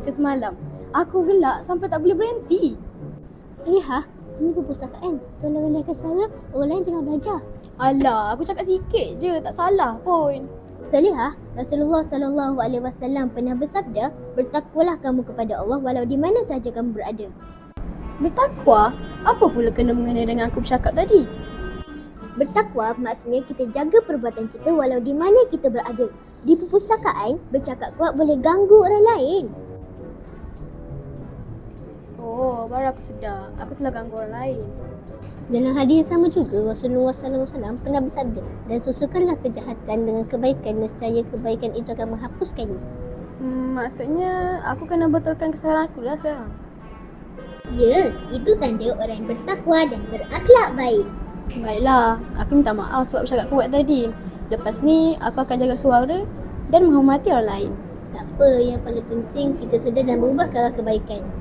cerita semalam. Aku gelak sampai tak boleh berhenti. Salihah, ini perpustakaan. Tolong rendakan suara, orang lain tengah belajar. Alah, aku cakap sikit je, tak salah pun. Salihah, Rasulullah SAW pernah bersabda, bertakwalah kamu kepada Allah walau di mana sahaja kamu berada. Bertakwa? Apa pula kena mengenai dengan aku bercakap tadi? Bertakwa maksudnya kita jaga perbuatan kita walau di mana kita berada. Di perpustakaan, bercakap kuat boleh ganggu orang lain. Oh, baru aku sedar. Aku telah ganggu orang lain. Dalam hadis yang sama juga, Rasulullah SAW pernah bersabda, dan susukanlah kejahatan dengan kebaikan, nescaya kebaikan itu akan menghapuskannya. Maksudnya aku kena betulkan kesalahan aku lah sekarang. Ya, itu tanda orang yang bertakwa dan berakhlak baik. Baiklah, aku minta maaf sebab bercakap kuat tadi. Lepas ni, aku akan jaga suara dan menghormati orang lain. Tak apa, yang paling penting kita sedar dan berubah ke arah kebaikan.